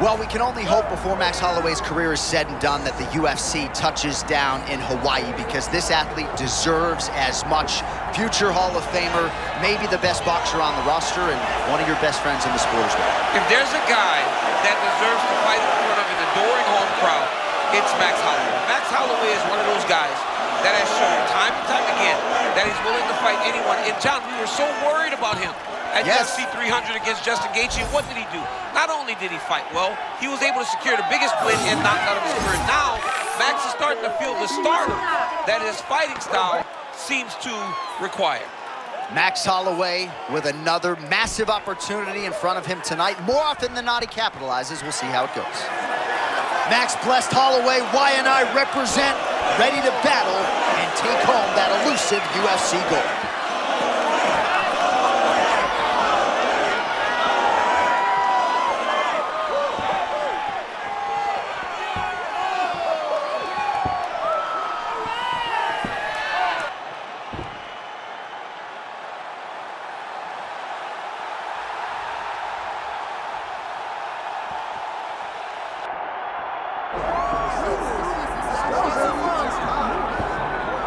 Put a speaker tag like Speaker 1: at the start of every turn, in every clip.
Speaker 1: Well, we can only hope before Max Holloway's career is said and done that the UFC touches down in Hawaii, because this athlete deserves as much. Future Hall of Famer, maybe the best boxer on the roster, and one of your best friends in the sport as well.
Speaker 2: If there's a guy that deserves to fight in front of an adoring home crowd, it's Max Holloway. Max Holloway is one of those guys that has shown time and time again that he's willing to fight anyone. And John, we were so worried about him at UFC 300 against Justin Gaethje. What did he do? Not only did he fight well, he was able to secure the biggest win and knock out of his career. Now, Max is starting to feel the stardom that his fighting style seems to require.
Speaker 1: Max Holloway with another massive opportunity in front of him tonight. More often than not, he capitalizes. We'll see how it goes. Max blessed Holloway, Y&I represent, ready to battle and take home that elusive UFC gold.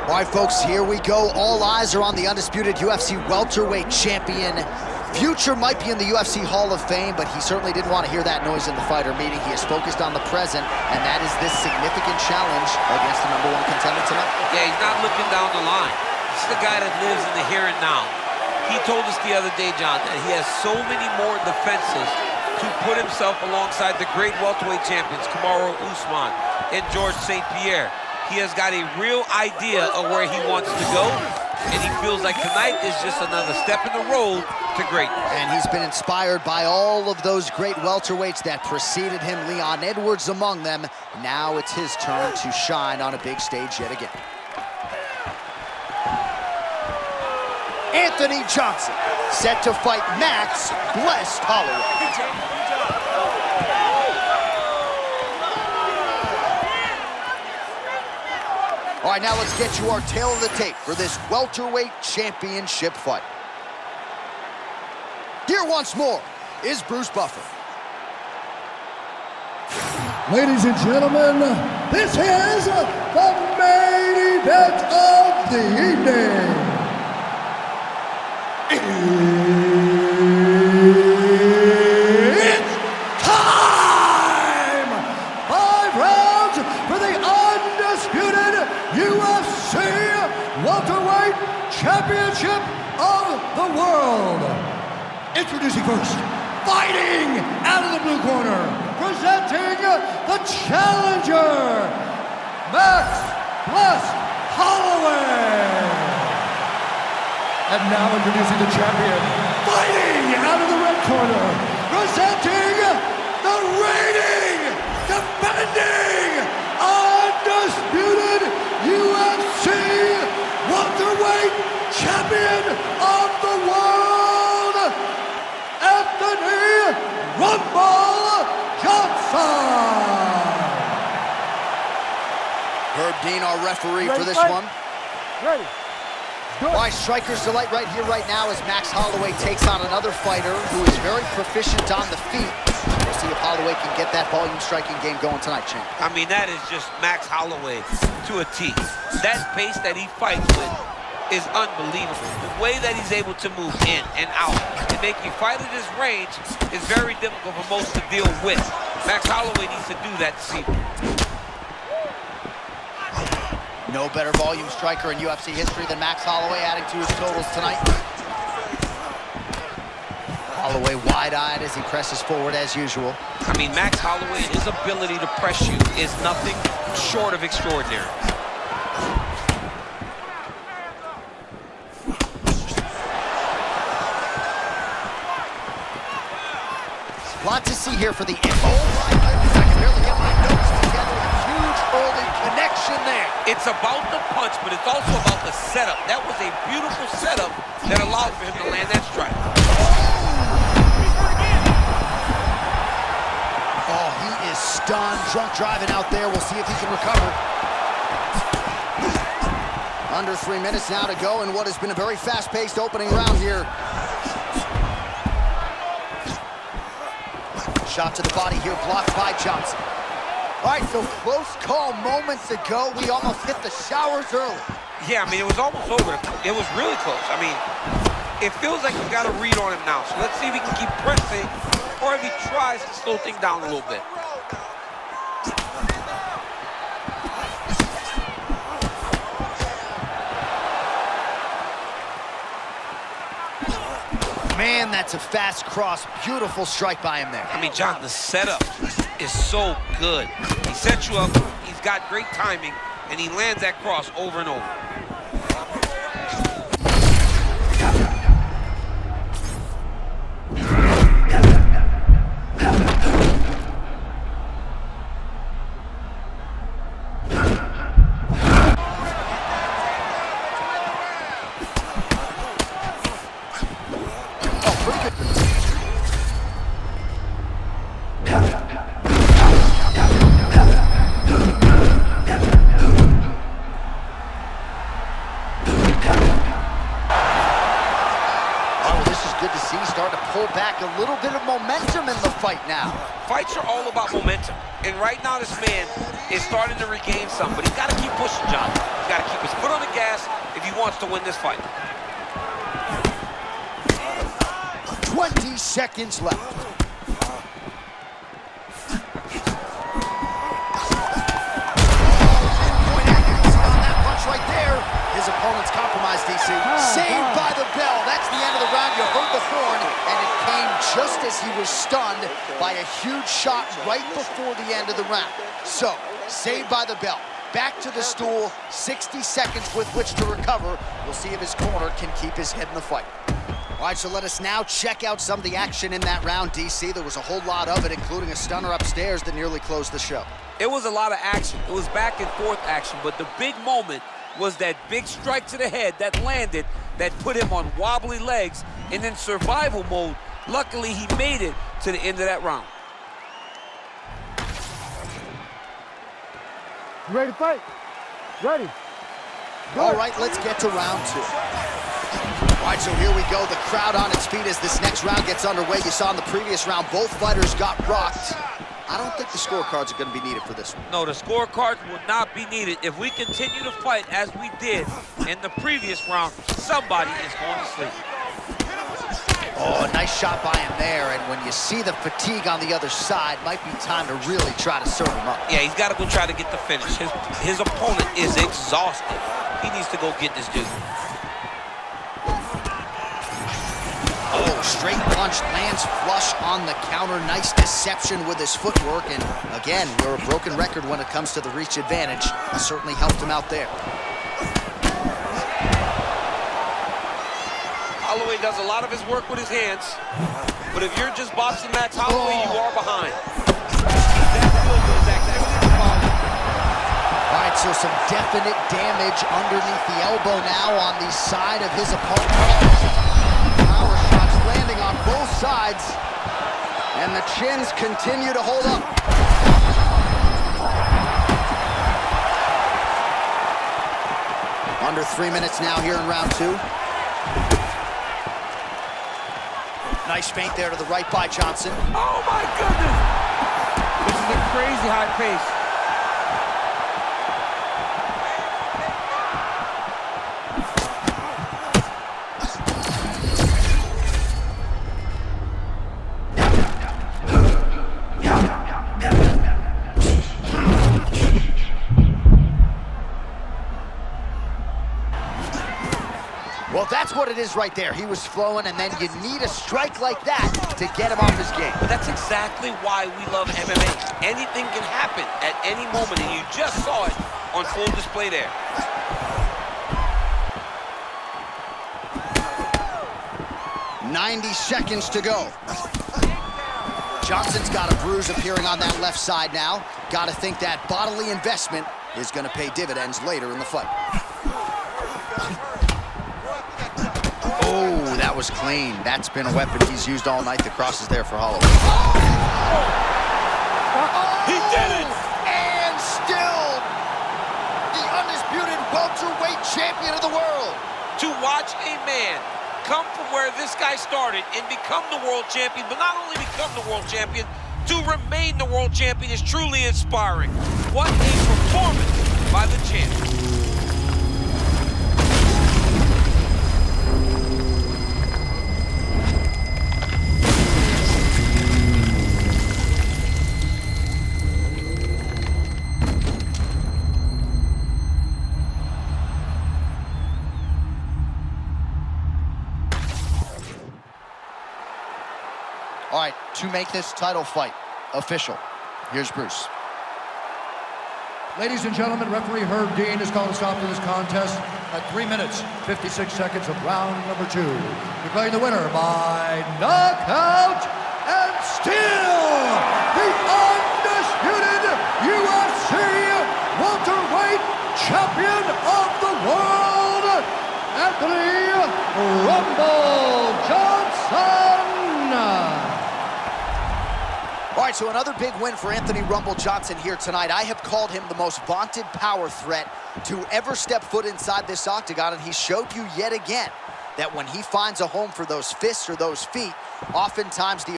Speaker 1: All right, folks, here we go. All eyes are on the undisputed UFC welterweight champion. Future might be in the UFC Hall of Fame, but he certainly didn't want to hear that noise in the fighter meeting. He is focused on the present, and that is this significant challenge against the #1 contender tonight.
Speaker 2: Yeah, he's not looking down the line. This is the guy that lives in the here and now. He told us the other day, John, that he has so many more defenses to put himself alongside the great welterweight champions, Kamaru Usman and George St. Pierre. He has got a real idea of where he wants to go, and he feels like tonight is just another step in the road to greatness.
Speaker 1: And he's been inspired by all of those great welterweights that preceded him, Leon Edwards among them. Now it's his turn to shine on a big stage yet again. Anthony Johnson, set to fight Max blessed Holloway. All right, now let's get you our tail of the tape for this welterweight championship fight. Here once more is Bruce Buffer.
Speaker 3: Ladies and gentlemen, this is the main event of the evening. It's time! 5 rounds for the undisputed UFC Welterweight Championship of the World. Introducing first, fighting out of the blue corner, presenting the challenger, Max blessed Holloway. And now introducing the champion, fighting out of the red corner, presenting the reigning, defending, undisputed UFC welterweight champion of the world, Anthony "Rumble" Johnson.
Speaker 1: Herb Dean, our referee for this one.
Speaker 4: Ready.
Speaker 1: All right, striker's delight right here, right now, as Max Holloway takes on another fighter who is very proficient on the feet. We'll see if Holloway can get that volume striking game going tonight, champ.
Speaker 2: I mean, that is just Max Holloway to a T. That pace that he fights with is unbelievable. The way that he's able to move in and out and make you fight at his range is very difficult for most to deal with. Max Holloway needs to do that this evening.
Speaker 1: No better volume striker in UFC history than Max Holloway, adding to his totals tonight. Holloway wide-eyed as he presses forward as usual.
Speaker 2: I mean, Max Holloway, his ability to press you is nothing short of extraordinary.
Speaker 1: A lot to see here for the... Oh my goodness, I can barely get my notes together. A huge early connection there.
Speaker 2: It's about the punch, but it's also about the setup. That was a beautiful setup that allowed for him to land that strike.
Speaker 1: Oh, he is stunned. Drunk driving out there. We'll see if he can recover. Under 3 minutes now to go in what has been a very fast-paced opening round here. Shot to the body here, blocked by Johnson. All right, so close call moments ago. We almost hit the showers early.
Speaker 2: Yeah, I mean, it was almost over. It was really close. I mean, it feels like we've got a read on him now. So let's see if he can keep pressing or if he tries to slow things down a little bit.
Speaker 1: Man, that's a fast cross. Beautiful strike by him there.
Speaker 2: I mean, John, the setup is so good. He sets you up, he's got great timing, and he lands that cross over and over.
Speaker 1: A little bit of momentum in the fight now.
Speaker 2: Fights are all about momentum. And right now this man is starting to regain some, but he's got to keep pushing, John. He's got to keep his foot on the gas if he wants to win this fight.
Speaker 1: 20 seconds left. His opponent's compromised, DC. Saved by the bell. That's the end of the round. You heard the horn, and it came just as he was stunned by a huge shot right before the end of the round. So, saved by the bell. Back to the stool, 60 seconds with which to recover. We'll see if his corner can keep his head in the fight. All right, so let us now check out some of the action in that round, DC. There was a whole lot of it, including a stunner upstairs that nearly closed the show.
Speaker 2: It was a lot of action. It was back and forth action, but the big moment was that big strike to the head that landed, that put him on wobbly legs and in survival mode. Luckily, he made it to the end of that round.
Speaker 4: You ready to fight? Ready.
Speaker 1: All right, let's get to round two. All right, so here we go. The crowd on its feet as this next round gets underway. You saw in the previous round, both fighters got rocked. I don't think the scorecards are going to be needed for this one.
Speaker 2: No, the scorecards will not be needed. If we continue to fight as we did in the previous round, somebody is going to sleep.
Speaker 1: Oh, a nice shot by him there, and when you see the fatigue on the other side, might be time to really try to serve him up.
Speaker 2: Yeah, he's got to go try to get the finish. His opponent is exhausted. He needs to go get this dude.
Speaker 1: Oh, straight punch, lands flush on the counter. Nice deception with his footwork, and again, we're a broken record when it comes to the reach advantage. Certainly helped him out there.
Speaker 2: Holloway does a lot of his work with his hands, but if you're just boxing Max Holloway, you are behind.
Speaker 1: All right, so some definite damage underneath the elbow now on the side of his opponent. Power shots landing on both sides, and the chins continue to hold up. Under 3 minutes now here in round two. Nice feint there to the right by Johnson.
Speaker 2: Oh my goodness! This is a crazy high pace.
Speaker 1: Well, that's what it is right there. He was flowing, and then you need a strike like that to get him off his game.
Speaker 2: But that's exactly why we love MMA. Anything can happen at any moment, and you just saw it on full display there.
Speaker 1: "90 seconds to go. Johnson's got a bruise appearing on that left side now. Got to think that bodily investment is going to pay dividends later in the fight. Oh, that was clean. That's been a weapon he's used all night. The cross is there for Holloway.
Speaker 2: He did it!
Speaker 1: And still the undisputed welterweight champion of the world.
Speaker 2: To watch a man come from where this guy started and become the world champion, but not only become the world champion, to remain the world champion is truly inspiring. What a performance by the champion.
Speaker 1: All right, to make this title fight official, here's Bruce.
Speaker 3: Ladies and gentlemen, referee Herb Dean has called a stop to this contest at 3 minutes, 56 seconds of round number 2. Declaring the winner by knockout and still the undisputed UFC welterweight champion of the world, Anthony Rumble Johnson.
Speaker 1: All right, so another big win for Anthony Rumble Johnson here tonight. I have called him the most vaunted power threat to ever step foot inside this octagon, and he showed you yet again that when he finds a home for those fists or those feet, oftentimes the